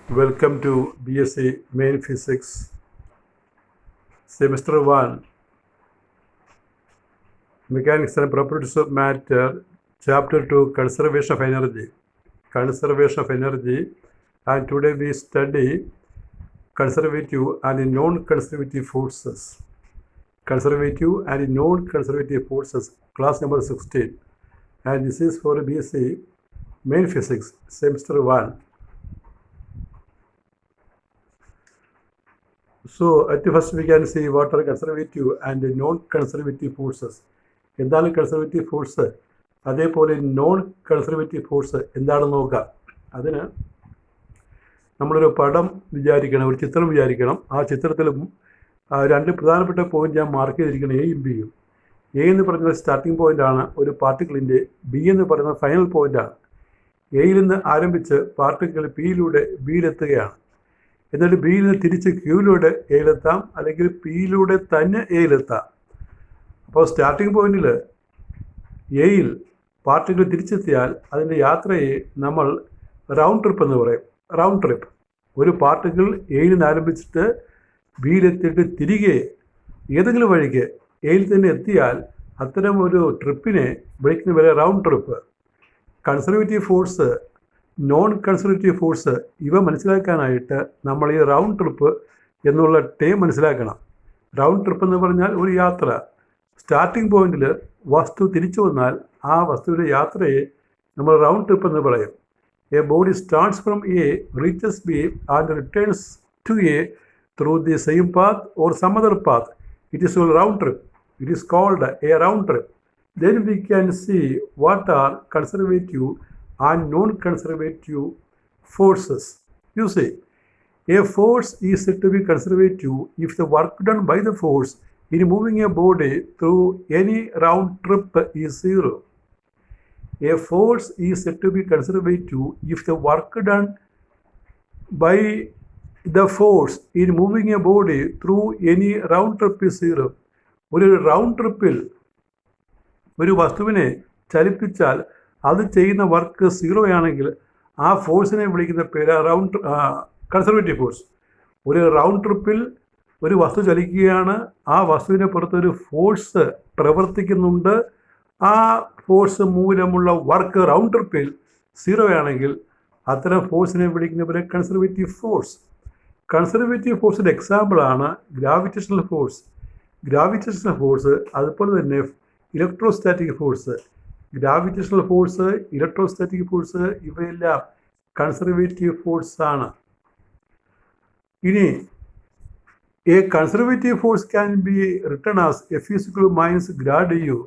Welcome to BSc Main Physics, Semester 1, Mechanics and Properties of Matter, Chapter 2, Conservation of Energy. Conservation of Energy, and today we study conservative and non-conservative forces. Conservative and non-conservative forces, class number 16. And this is for BSc Main Physics, Semester 1. So at first we can see what are conservative and non-conservative forces. എന്താണ് conservative force, അതേപോലെ non conservative force എന്താണെന്ന് നോക്കാം. അതിന് നമ്മളൊരു പടം വിചാരിക്കണം, ഒരു ചിത്രം വിചാരിക്കണം. ആ ചിത്രത്തിലും രണ്ട് പ്രധാനപ്പെട്ട പോയിന്റ് ഞാൻ മാർക്ക് ചെയ്തിരിക്കണം, എയും ബിയും. എ എന്ന് പറയുന്നത് സ്റ്റാർട്ടിംഗ് പോയിൻ്റാണ് ഒരു പാർട്ടിക്കിളിൻ്റെ, ബി എന്ന് പറയുന്നത് ഫൈനൽ പോയിൻ്റാണ്. എയിൽ നിന്ന് ആരംഭിച്ച് പാർട്ടിക്കിൾ പിയിലൂടെ ബിയിലെത്തുകയാണ്. എന്നിട്ട് ബിയിൽ നിന്ന് തിരിച്ച് ക്യൂയിലൂടെ എയിലെത്താം, അല്ലെങ്കിൽ പിയിലൂടെ തന്നെ എയിലെത്താം. അപ്പോൾ സ്റ്റാർട്ടിംഗ് പോയിന്റിൽ എയിൽ പാർട്ടിക്കിൾ തിരിച്ചെത്തിയാൽ അതിൻ്റെ യാത്രയെ നമ്മൾ റൗണ്ട് ട്രിപ്പ് എന്ന് പറയും. റൗണ്ട് ട്രിപ്പ്, ഒരു പാർട്ടിക്കിൾ എയിൽ നിന്ന് ആരംഭിച്ചിട്ട് ബിയിലെത്തിയിട്ട് തിരികെ ഏതെങ്കിലും വഴിക്ക് എയിൽ തന്നെ എത്തിയാൽ അത്തരം ഒരു ട്രിപ്പിനെ വിളിക്കുന്ന പേര് round trip. Conservative force, non conservative force, ഇവ മനസ്സിലാക്കാനായിട്ട് നമ്മൾ ഈ റൗണ്ട് ട്രിപ്പ് എന്നുള്ള ടേം മനസ്സിലാക്കണം. റൗണ്ട് ട്രിപ്പ് എന്ന് പറഞ്ഞാൽ ഒരു യാത്ര. സ്റ്റാർട്ടിംഗ് പോയിന്റിൽ വസ്തു തിരിച്ചു വന്നാൽ ആ വസ്തുവിൻ്റെ യാത്രയെ നമ്മൾ റൗണ്ട് ട്രിപ്പ് എന്ന് പറയും. A body starts from A, reaches B and returns to A through the same path or some other path. It is a round trip. It is called a round trip. Then we can see what are conservative and non-conservative forces. You see, a force is said to be conservative if the work done by the force in moving a body through any round trip is zero. A force is said to be conservative if the work done by the force in moving a body through any round trip is zero. ഒരു round ട്രിപ്പിൽ ഒരു വസ്തുവിനെ ചലിപ്പിച്ചാൽ അത് ചെയ്യുന്ന work zero ആണെങ്കിൽ ആ ഫോഴ്സിനെ വിളിക്കുന്ന പേര് കൺസർവേറ്റീവ് ഫോഴ്സ്. ഒരു റൗണ്ട് ട്രിപ്പിൽ ഒരു വസ്തു ചലിക്കുകയാണ്, ആ വസ്തുവിനെ പുറത്തൊരു ഫോഴ്സ് പ്രവർത്തിക്കുന്നുണ്ട്, ആ ഫോഴ്സ് മൂലമുള്ള വർക്ക് റൗണ്ട് ട്രിപ്പിൽ സീറോ ആണെങ്കിൽ അത്തരം ഫോഴ്സിനെ വിളിക്കുന്ന പേര് കൺസർവേറ്റീവ് ഫോഴ്സ്. കൺസർവേറ്റീവ് ഫോഴ്സിൻ്റെ എക്സാമ്പിളാണ് ഗ്രാവിറ്റേഷണൽ ഫോഴ്സ്. ഗ്രാവിറ്റേഷണൽ ഫോഴ്സ്, അതുപോലെ തന്നെ electrostatic force. Gravitational force, electrostatic force ഇവയെല്ലാം കൺസർവേറ്റീവ് ഫോഴ്സ് ആണ്. ഇനി a conservative force can be written as F is equal to minus grad U.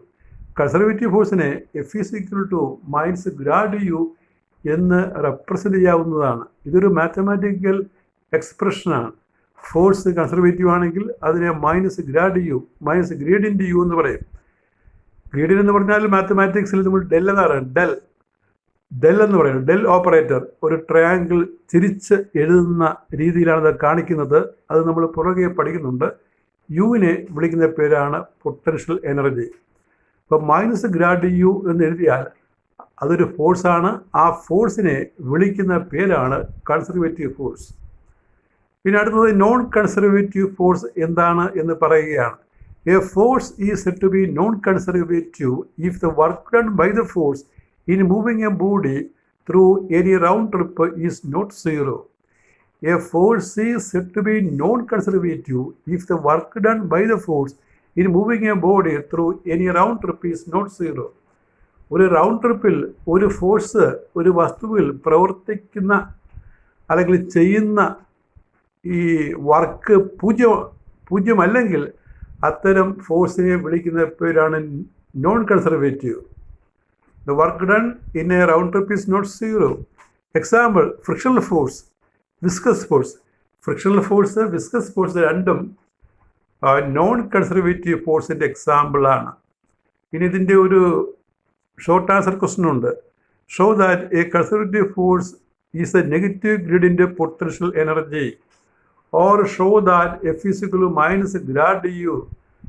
Conservative ഫോഴ്സിനെ F is equal to minus grad U എന്ന് represent ചെയ്യാവുന്നതാണ്. ഇതൊരു mathematical എക്സ്പ്രഷനാണ്. Force conservative ആണെങ്കിൽ അതിനെ minus grad U, minus gradient U എന്ന് പറയും. Gradient എന്ന് പറഞ്ഞാൽ മാത്തമാറ്റിക്സിൽ നമ്മൾ ഡെൽ എന്നാണ്, ഡെൽ എന്ന് പറയുന്നത്. ഡെൽ ഓപ്പറേറ്റർ ഒരു ട്രയാങ്കിൾ തിരിച്ച് എഴുതുന്ന രീതിയിലാണ് അത് കാണിക്കുന്നത്. അത് നമ്മൾ പുറകെ പഠിക്കുന്നുണ്ട്. യുവിനെ വിളിക്കുന്ന പേരാണ് പൊട്ടൻഷ്യൽ എനർജി. അപ്പോൾ മൈനസ് ഗ്രാഡ് യു എന്ന് എഴുതിയാൽ അതൊരു ഫോഴ്സാണ്. ആ ഫോഴ്സിനെ വിളിക്കുന്ന പേരാണ് കൺസർവേറ്റീവ് ഫോഴ്സ്. പിന്നെ അടുത്തത് നോൺ കൺസർവേറ്റീവ് ഫോഴ്സ് എന്താണ് എന്ന് പറയുകയാണ്. A force is said to be non-conservative if the work done by the force in moving a body through any round trip is not zero. A force is said to be non-conservative if the work done by the force in moving a body through any round trip is not zero. ഒരു round ട്രിപ്പിൽ ഒരു force ഒരു വസ്തുവിൽ പ്രവർത്തിക്കുന്ന അല്ലെങ്കിൽ ചെയ്യുന്ന ഈ work പൂജ്യമല്ലെങ്കിൽ അത്തരം ഫോഴ്സിനെ വിളിക്കുന്ന പേരാണ് non conservative. The work done in a round trip is not zero. Example frictional force, viscous force. Frictional force, viscous force രണ്ടും നോൺ കൺസർവേറ്റീവ് ഫോഴ്സിൻ്റെ എക്സാമ്പിളാണ്. ഇനി ഇതിൻ്റെ ഒരു ഷോർട്ട് ആൻസർ ക്വസ്റ്റ്യൻ ഉണ്ട്. Show that a conservative force is a negative gradient potential energy. Or show that F is equal to minus grad U.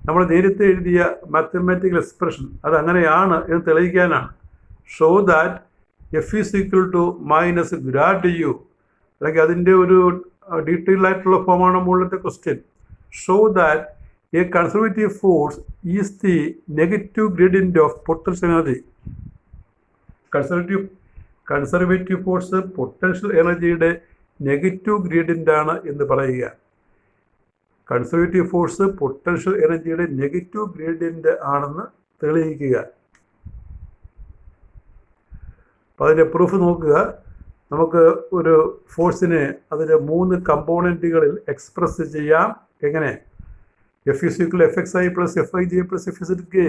നമ്മൾ നേരത്തെ എഴുതിയ മാത്തമാറ്റിക്കൽ എക്സ്പ്രഷൻ അത് അങ്ങനെയാണ് എന്ന് തെളിയിക്കാനാണ്. Show that F is equal to minus grad U. അല്ലെങ്കിൽ അതിൻ്റെ ഒരു ഡീറ്റെയിൽ ആയിട്ടുള്ള ഫോമാണ് മുകളിലത്തെ question. Show that a conservative force is the negative gradient of potential energy. Conservative force potential എനർജിയുടെ നെഗറ്റീവ് ഗ്രേഡിയൻ്റ് ആണ് എന്ന് പറയുക. കൺസർവേറ്റീവ് ഫോഴ്സ് പൊട്ടൻഷ്യൽ എനർജിയുടെ നെഗറ്റീവ് ഗ്രേഡിയൻ്റ് ആണെന്ന് തെളിയിക്കുക. അപ്പോൾ അതിൻ്റെ പ്രൂഫ് നോക്കുക. നമുക്ക് ഒരു ഫോഴ്സിനെ അതിൻ്റെ 3 കമ്പോണൻറ്റുകളിൽ എക്സ്പ്രസ് ചെയ്യാം. എങ്ങനെ? F is equal F X I plus F I J plus F Z K.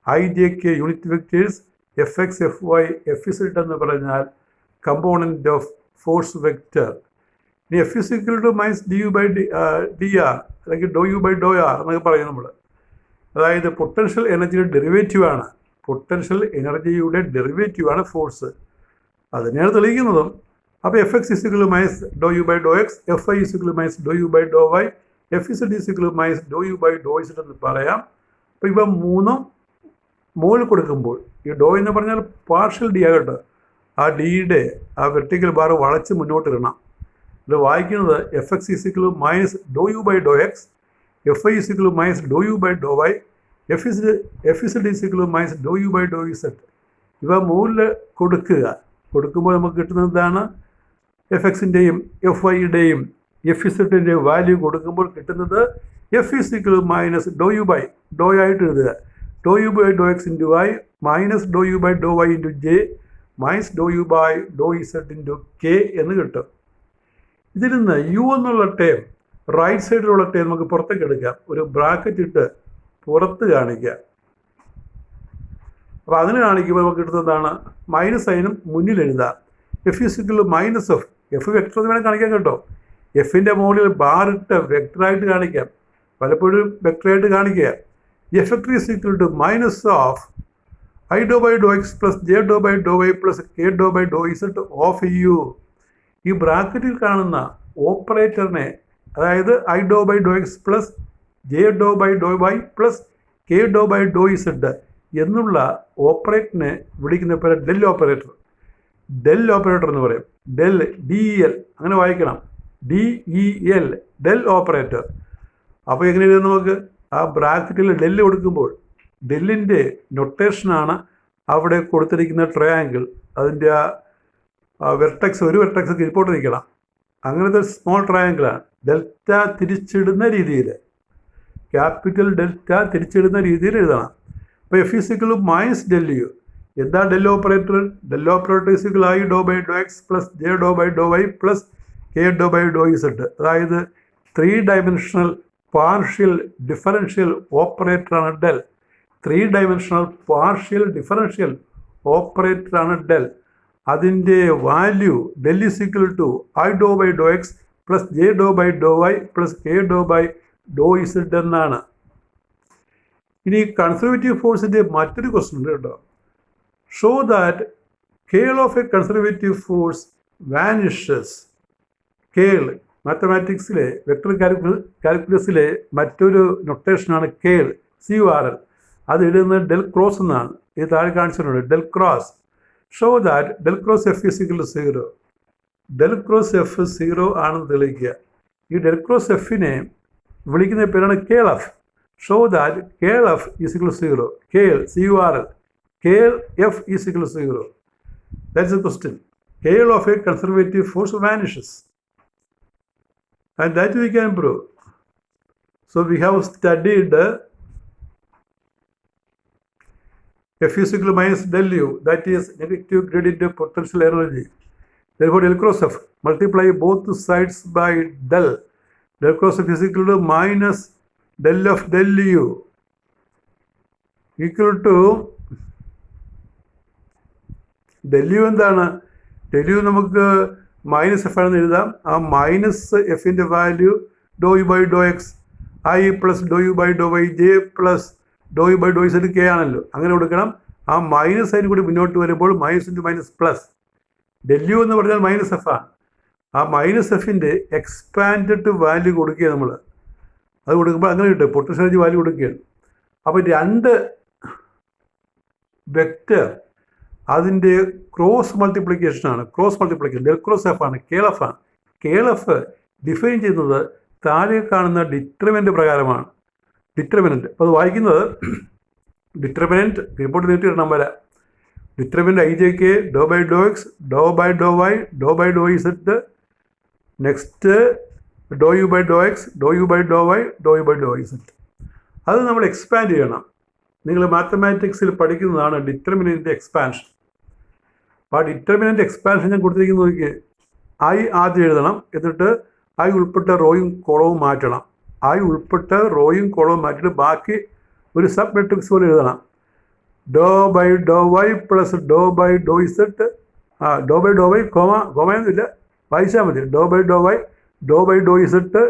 I J K unit vectors, F X F Y F Z എന്ന് പറഞ്ഞാൽ കമ്പോണൻറ്റ് ഓഫ് ഫോഴ്സ് വെക്റ്റർ. ഇനി F is equal to minus D U by D R അല്ലെങ്കിൽ doe U by doe R എന്നൊക്കെ പറയും നമ്മൾ. അതായത് potential എനർജിയുടെ ഡെറിവേറ്റീവാണ്. Potential എനർജിയുടെ ഡെറിവേറ്റീവാണ് ഫോഴ്സ്. അതിനെയാണ് തെളിയിക്കുന്നതും. അപ്പോൾ F X is equal minus doe U by Dr X, F I is equal minus doe U by Dr Y, F Z is equal minus doe U by Dr Z എന്ന് പറയാം. അപ്പോൾ ഇവ 3ഉം മുകളിൽ കൊടുക്കുമ്പോൾ ഈ ഡോ എന്ന് പറഞ്ഞാൽ പാർഷ്യൽ ഡി ആകട്ടെ, ആ ഡിയുടെ ആ വെർട്ടിക്കൽ ബാർ വളച്ച് മുന്നോട്ടിടണം. ഇത് വായിക്കുന്നത് F X is equal minus doe U by Dr X, F I is equal minus doe U by Dr Y, F Z is equal minus doe U by Dr Z. ഇവ മുകളിൽ കൊടുക്കുമ്പോൾ നമുക്ക് കിട്ടുന്നത് എന്താണ്? എഫ് എക്സിൻ്റെയും എഫ് വൈയുടെയും എഫ് ഇസഡിൻ്റെയും വാല്യൂ കൊടുക്കുമ്പോൾ കിട്ടുന്നത് F is equal minus doe U by doe ആയിട്ട് എഴുതുക. Doe U by Dr X into I minus doe U by Dr Y into J minus doe U by Dr Z into K എന്ന് കിട്ടും. ഇതിൽ നിന്ന് U എന്നുള്ള term, right സൈഡിലുള്ള term നമുക്ക് പുറത്തേക്ക് എടുക്കാം. ഒരു ബ്രാക്കറ്റ് ഇട്ട് പുറത്ത് കാണിക്കുക. അപ്പോൾ അതിന് കാണിക്കുമ്പോൾ നമുക്ക് കിട്ടുന്നതാണ് മൈനസ് സൈനും മുന്നിൽ എഴുതാം. F is equal minus F, F vector വേണം കാണിക്കാൻ കേട്ടോ. എഫിൻ്റെ മുകളിൽ ബാറിട്ട് വെക്ടറായിട്ട് കാണിക്കാം, പലപ്പോഴും വെക്ടറായിട്ട് കാണിക്കുക. F vector is equal to minus of I doe by Dr X plus J doe by Dr Y plus K doe by Dr Z of U. ഈ ബ്രാക്കറ്റിൽ കാണുന്ന ഓപ്പറേറ്ററിനെ, അതായത് I doe by Dr X plus J doe by Dr Y plus K doe by Dr Z എന്നുള്ള ഓപ്പറേറ്ററിനെ വിളിക്കുന്ന പേര് del operator. Del operator എന്ന് പറയും. ഡെൽ DEL അങ്ങനെ വായിക്കണം, DEL ഡെൽ ഓപ്പറേറ്റർ. അപ്പോൾ എങ്ങനെ എഴുതും നമുക്ക്? ആ ബ്രാക്കറ്റിൽ ഡെല്ല് കൊടുക്കുമ്പോൾ ഡെല്ലിൻ്റെ നൊട്ടേഷനാണ് അവിടെ കൊടുത്തിരിക്കുന്ന ട്രയാങ്കിൾ. അതിൻ്റെ ആ വെർട്ടെക്സ്, ഒരു വെർട്ടെക്സ് കീഴ്പോട്ട് നിൽക്കണം. അങ്ങനത്തെ സ്മോൾ ട്രയാങ്കിളാണ്. ഡെൽറ്റ തിരിച്ചിടുന്ന രീതിയിൽ, ക്യാപിറ്റൽ ഡെൽറ്റ തിരിച്ചിടുന്ന രീതിയിൽ എഴുതണം. അപ്പോൾ F is equal minus del U. എന്താ del operator? Del operator is equal I doe by Dr X plus J doe by Dr Y plus K doe by Dr Z. അതായത് 3 dimensional partial differential ഓപ്പറേറ്ററാണ് del. 3 dimensional partial differential ഓപ്പറേറ്ററാണ് del. അതിൻ്റെ value del is equal to I doe by Dr X plus J doe by Dr Y plus K doe by Dr Z എന്നാണ്. ഇനി conservative ഫോഴ്സിൻ്റെ മറ്റൊരു question ഉണ്ട് കേട്ടോ. Show that curl of a conservative force vanishes. Curl മാത്തമാറ്റിക്സിലെ vector കാൽക്കുലസിലെ മറ്റൊരു നൊട്ടേഷനാണ് കേൾ, CURL. അത് എഴുതുന്നത് ഡെൽ ക്രോസ് എന്നാണ്. ഇത് താഴെ കാണിച്ചിട്ടുണ്ട്, del cross. Show that del cross F is equal 0. Del cross F 0 ആണെന്ന് തെളിയിക്കുക. ഈ ഡെൽ ക്രോസ് എഫിനെ വിളിക്കുന്ന പേരാണ് കേൾ F. Show that curl F is equal 0. Curl CURL curl F is equal 0. That's A question. Curl of a conservative force vanishes. And that we can prove. So we have studied F is equal to minus del U, that is negative gradient of potential energy. Therefore del cross F, multiply both sides by del. Del cross F is equal to minus del of del U equal to del U എന്താണ്? del U നമുക്ക് minus F ആണെന്ന് എഴുതാം. ആ minus എഫിൻ്റെ value doe U by Dr X I plus doe U by Dr Y J plus doe U by Dr Z K ആണല്ലോ, അങ്ങനെ കൊടുക്കണം. ആ മൈനസ് അതിന് കൂടി മുന്നോട്ട് വരുമ്പോൾ minus into minus plus. Del U എന്ന് പറഞ്ഞാൽ മൈനസ് എഫ് ആണ്. ആ മൈനസ് എഫിൻ്റെ എക്സ്പാൻഡഡ് വാല്യൂ കൊടുക്കുക നമ്മൾ. അത് കൊടുക്കുമ്പോൾ അങ്ങനെ കിട്ടും, പൊട്ടൻഷ്യൽ എനർജി വാല്യൂ കൊടുക്കുകയാണ്. അപ്പോൾ 2 വെക്റ്റർ അതിൻ്റെ ക്രോസ് മൾട്ടിപ്ലിക്കേഷനാണ്. Cross multiplication del cross F ആണ്, കേൾ എഫ് ആണ്. KLF ഡിഫൈൻ ചെയ്യുന്നത് താഴെ കാണുന്ന ഡിറ്റർമിനൻ്റ് പ്രകാരമാണ്. ഡിറ്റർമിനൻ്റ് അപ്പോൾ അത് വായിക്കുന്നത് ഡിറ്റർമിനൻ്റ് റിപ്പോർട്ട് നീട്ടിയിടണം വരാം. Determinant IJK doe by Dr X Dr by Dr Y Dr by Dr Z next doe U by Dr X Dr U by Dr Y Dr U by Dr Z. അത് നമ്മൾ expand ചെയ്യണം. നിങ്ങൾ മാത്തമാറ്റിക്സിൽ പഠിക്കുന്നതാണ് determinant expansion. അപ്പോൾ ആ determinant expansion ഞാൻ കൊടുത്തിരിക്കുന്നത് നോക്കി. I ആദ്യം എഴുതണം, എന്നിട്ട് I ഉൾപ്പെട്ട റോയും കോളവും മാറ്റണം. I ഉൾപ്പെട്ട റോയും കോളവും മാറ്റിയിട്ട് ബാക്കി ഒരു സബ് മെട്രിക്സ് പോലെ എഴുതണം. Dow by Dr Y plus dow by Dr Z dow by Dr y കോമയൊന്നുമില്ല, വായിച്ചാൽ മതി. Dow by Dr Y Dr by Dr Z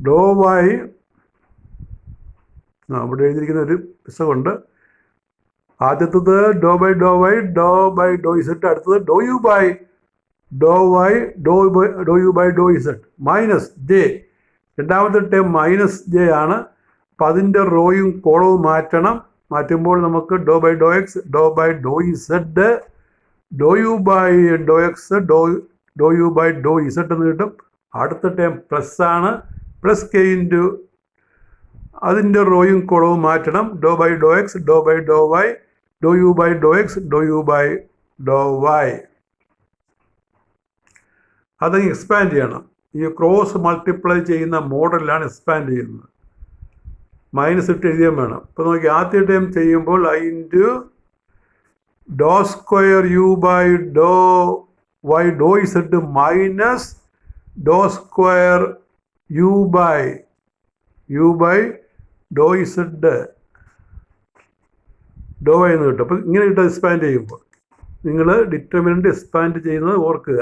Dr y അവിടെ എഴുതിയിരിക്കുന്ന ഒരു പുസ്തകമുണ്ട്. ആദ്യത്തത് dow by Dr Y Dr by Dr z, അടുത്തത് dow U by Dr Y Dr U by Dr Z minus j. രണ്ടാമത്തെ ടേം മൈനസ് ജെ ആണ്. അപ്പം അതിൻ്റെ റോയും കോളവും മാറ്റണം. മാറ്റുമ്പോൾ നമുക്ക് dow by Dr X Dr by Dr Z dow U by Dr X Dr U by Dr Z എന്ന് കിട്ടും. അടുത്ത ടേം പ്ലസ് ആണ്, പ്ലസ് കെ ഇൻറ്റു അതിൻ്റെ റോയും കോളവും മാറ്റണം. Dow by Dr X Dr by Dr Y Dr U by Dr X Dr U by Dr y. അത് expand ചെയ്യണം. ഈ ക്രോസ് മൾട്ടിപ്ലൈ ചെയ്യുന്ന മോഡലിലാണ് എക്സ്പാൻഡ് ചെയ്യുന്നത്. മൈനസ് ഇട്ട് എഴുതിയാൽ വേണം. ഇപ്പോൾ നോക്കി ആദ്യ ടൈം ചെയ്യുമ്പോൾ I into doe square U by Dr Y Dr Z minus doe square U by Dr Z Dr Y എന്ന് കിട്ടും. അപ്പോൾ ഇങ്ങനെ കിട്ടും എക്സ്പാൻഡ് ചെയ്യുമ്പോൾ. നിങ്ങൾ ഡിറ്റർമിനൻ്റ് എക്സ്പാൻഡ് ചെയ്യുന്നത് ഓർക്കുക,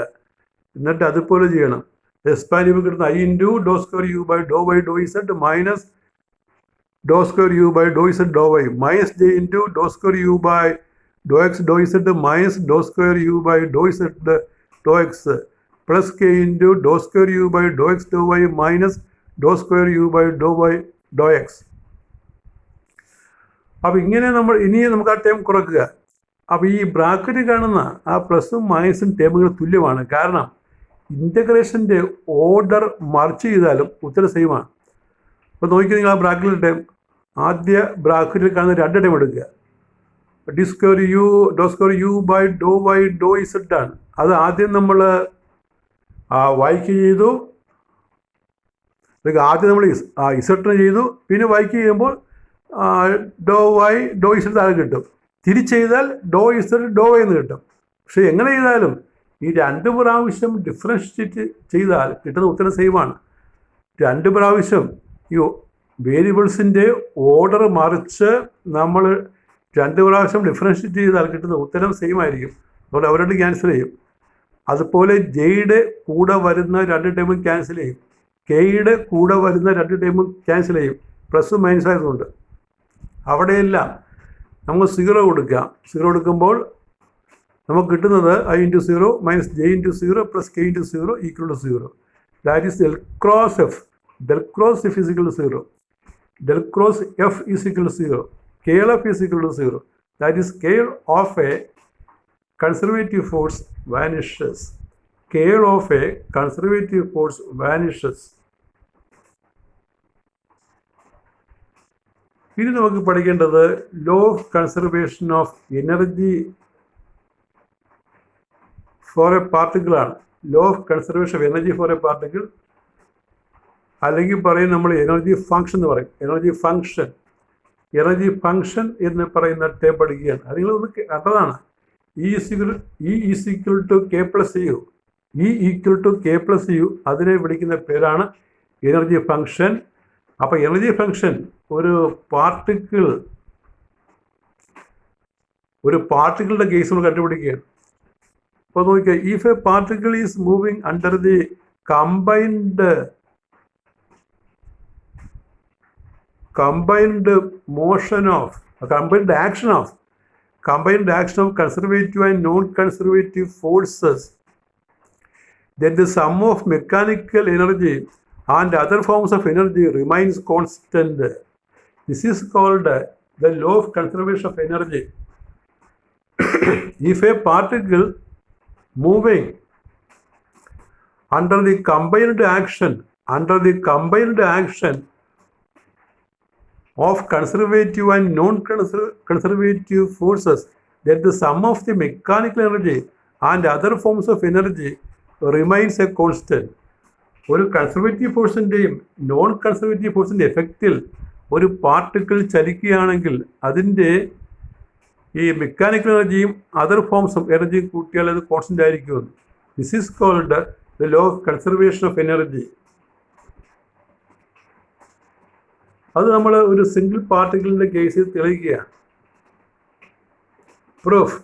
എന്നിട്ട് അതുപോലെ ചെയ്യണം. എക്സ്പാൻഡ് ചെയ്യുമ്പോൾ കിട്ടുന്ന I into doe square U by Dr Y Dr Z minus doe square U by Dr Z Dr Y minus J into doe square U by Dr X doe Z minus doe square U by Dr Z doe X plus K into doe square U by Dr X doe Y minus doe square U by Dr Y doe X. അപ്പോൾ ഇങ്ങനെ ഇനിയും നമുക്ക് ആ term കുറയ്ക്കുക. അപ്പോൾ ഈ bracket കാണുന്ന ആ പ്ലസും മൈനസും ടേമുകൾ തുല്യമാണ്. കാരണം ഇൻ്റഗ്രേഷൻ്റെ ഓർഡർ മറിച്ച് ചെയ്താലും ഉത്തരം സെയിമാണ്. അപ്പോൾ നോക്കി നിങ്ങൾ ആ ബ്രാക്കറ്റിൽ ടേം ആദ്യ ബ്രാക്കറ്റിൽ കാണുന്ന രണ്ട് ടേം എടുക്കുക. Dow square U by Dr Y Dr z ആണ്. അത് ആദ്യം നമ്മൾ വൈക്ക് ചെയ്തു, ആദ്യം നമ്മൾ ഇസഡിന് ചെയ്തു, പിന്നെ വൈക്ക് ചെയ്യുമ്പോൾ ഡോ വൈ ഡോ ഇസഡ് താഴെ കിട്ടും. തിരിച്ച് ചെയ്താൽ ഡോ ഇസഡ് ഡോ വൈ എന്ന് കിട്ടും. പക്ഷേ എങ്ങനെ ചെയ്താലും ഈ രണ്ട് പ്രാവശ്യം ഡിഫറൻഷിയേറ്റ് ചെയ്താൽ കിട്ടുന്ന ഉത്തരം സെയിമാണ്. രണ്ട് പ്രാവശ്യം ഈ വേരിയബിൾസിൻ്റെ ഓർഡർ മറിച്ച് നമ്മൾ രണ്ട് പ്രാവശ്യം ഡിഫറൻഷിയേറ്റ് ചെയ്താൽ കിട്ടുന്ന ഉത്തരം സെയിം ആയിരിക്കും. അതുകൊണ്ട് അവരോട് ക്യാൻസൽ ചെയ്യും. അതുപോലെ ജെയുടെ കൂടെ വരുന്ന രണ്ട് ടൈമും ക്യാൻസൽ ചെയ്യും. കെയുടെ കൂടെ വരുന്ന രണ്ട് ടൈമും ക്യാൻസൽ ചെയ്യും. പ്ലസും മൈനസ് ആയതുകൊണ്ട് അവിടെയെല്ലാം നമുക്ക് 0 കൊടുക്കാം. 0 കൊടുക്കുമ്പോൾ നമുക്ക് കിട്ടുന്നത് I into 0 minus J into 0 plus K into 0 equal to 0. That is del cross F. Del cross F is equal to 0. Del cross F is equal to 0. KLF is equal to 0. That is, KL of a conservative force vanishes. KL of a conservative force vanishes. ഇനി നമുക്ക് പഠിക്കേണ്ടത് law of conservation of energy for a particle ആണ്. Law of conservation of energy for a particle, അല്ലെങ്കിൽ പറയും നമ്മൾ energy function എന്ന് പറയും. Energy function എന്ന് പറയുന്ന ടേം പഠിക്കുകയാണ്. അത് നിങ്ങളൊന്ന് കണ്ടതാണ്. E is equal to K plus U. E equal to K plus U, അതിനെ വിളിക്കുന്ന പേരാണ് എനർജി ഫങ്ഷൻ. അപ്പോൾ എനർജി ഫങ്ഷൻ ഒരു പാർട്ടിക്കിളുടെ കേസ് നമ്മൾ കണ്ടുപിടിക്കുകയാണ്. അപ്പോൾ നോക്കിയാൽ if a particle is moving under the combined action of conservative and non-conservative forces, then the sum of mechanical energy and other forms of energy remains constant. This is called the law of conservation of energy. If a particle moving under the combined action of conservative and non-conservative forces, that the sum of the mechanical energy and other forms of energy remains a constant. ഒരു conservative ഫോഴ്സിൻ്റെയും non conservative ഫോഴ്സിൻ്റെ എഫക്റ്റിൽ ഒരു particle ചലിക്കുകയാണെങ്കിൽ അതിൻ്റെ ഈ mechanical എനർജിയും other forms of എനർജിയും കൂട്ടിയാൽ അത് constant ആയിരിക്കുമെന്ന്. This is called the law of conservation of energy. അത് നമ്മൾ ഒരു സിംഗിൾ പാർട്ടിക്കിളിൻ്റെ കേസിൽ തെളിയിക്കുകയാണ്. Proof: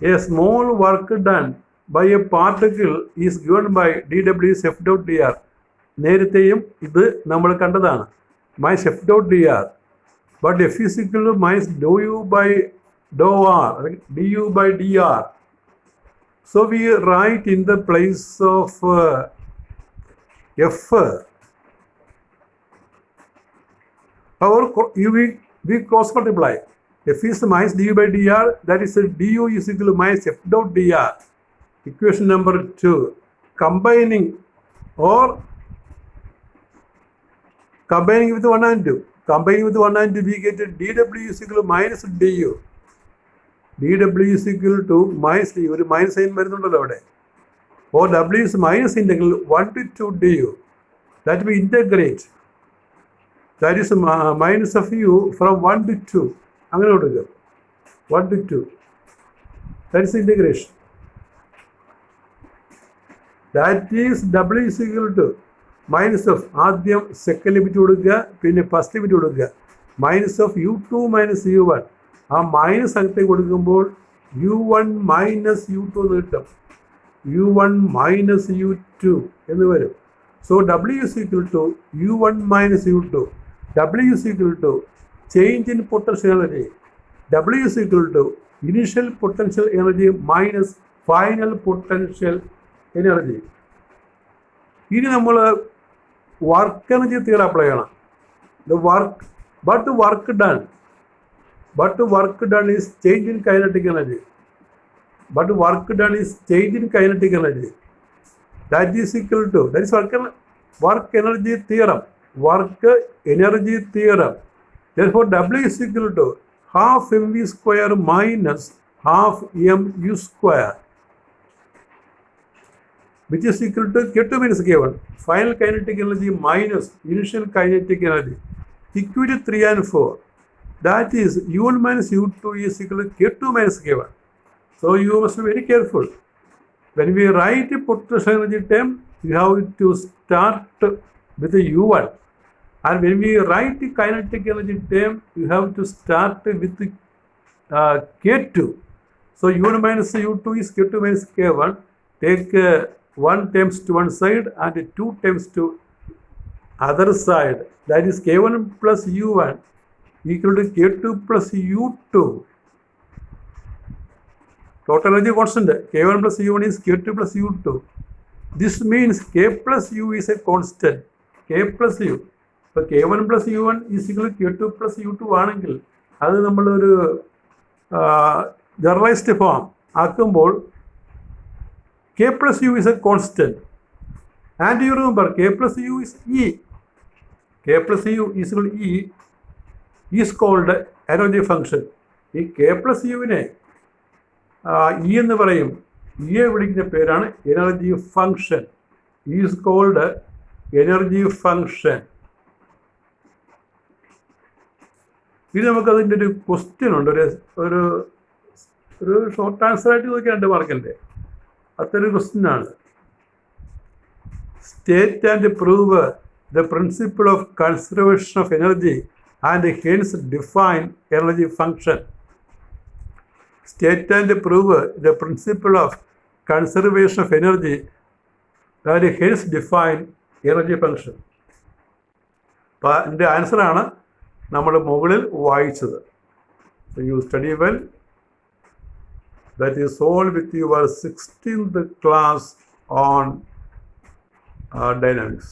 a small work done by a particle is given by dw is f dot dr. നേരത്തെയും ഇത് നമ്മൾ കണ്ടതാണ്, minus f dot dr, but f is equal to minus dou u by dou r, du by dr. So we write in the place of f or we cross multiply. F is minus du by dr, that is du is equal to minus f dot dr. Equation number 2, combining with 1 and 2. Combining with 1 and 2, we get dw is equal to minus du. dw is equal to minus du. ഒരു minus sign വരുന്നുണ്ടല്ലോ അവിടെ. or w is minus integral 1 to 2 du. That we integrate. That is minus of u from 1 to 2. അങ്ങനെ കൊടുക്കുക. 1 to 2. That is integration. That is w is equal to minus of ആദ്യം second limit കൊടുക്കുക, പിന്നെ first limit കൊടുക്കുക, minus of u2 minus u1. ആ minus അകത്തേക്ക് കൊടുക്കുമ്പോൾ u1 minus u2 എന്ന് കിട്ടും. u1 മൈനസ് u2 എന്ന് വരും. So w is equal to u1 minus u2. w is equal to change in potential energy. w is equal to initial potential energy minus final potential energy. ഇനി നമ്മൾ work energy theory apply ചെയ്യണം. the work done is change in kinetic energy. That is equal to, that is work energy theorem. Therefore w is equal to half mv square minus half mu square, which is equal to K2 minus K1, final kinetic energy minus initial kinetic energy. Equation 3 and 4, that is u1 minus u2 is equal to K2 minus K1. So you must be very careful. When we write a potential energy term, you have to start with the u1. And when we write the kinetic energy term, you have to start with the K2. So u1 minus u2 is K2 minus K1. Take 1 terms to one side and 2 terms to other side. That is K1 plus U1 equal to K2 plus U2. Total energy constant. K1 plus U1 is K2 plus U2. This means K plus U is a constant. K plus U. So K1 plus U1 is equal to K2 plus U2 ആണെങ്കിൽ അത് നമ്മളൊരു generalised form ആക്കുമ്പോൾ K plus U is a constant. And you remember K plus U is E. K plus U is equal to E is called energy function. ഈ K plus Uവിനെ E എന്ന് പറയും. E വിളിക്കുന്ന പേരാണ് energy function. Is called energy function. ഇനി നമുക്കതിൻ്റെ ഒരു question ഉണ്ട്. ഒരു ഷോർട്ട് ആൻസർ ആയിട്ട് ചോദിക്കാൻ 2 മാർക്കിൻ്റെ അതൊരു ക്വസ്റ്റ്യനാണ്. State and prove the principle of conservation of energy and hence define energy function. State and prove the principle of conservation of energy and hence define energy function. അപ്പോൾ അതിൻ്റെ ആൻസറാണ് നമ്മൾ മുകളിൽ വായിച്ചത്. So you study well. That is all with your 16th class on dynamics.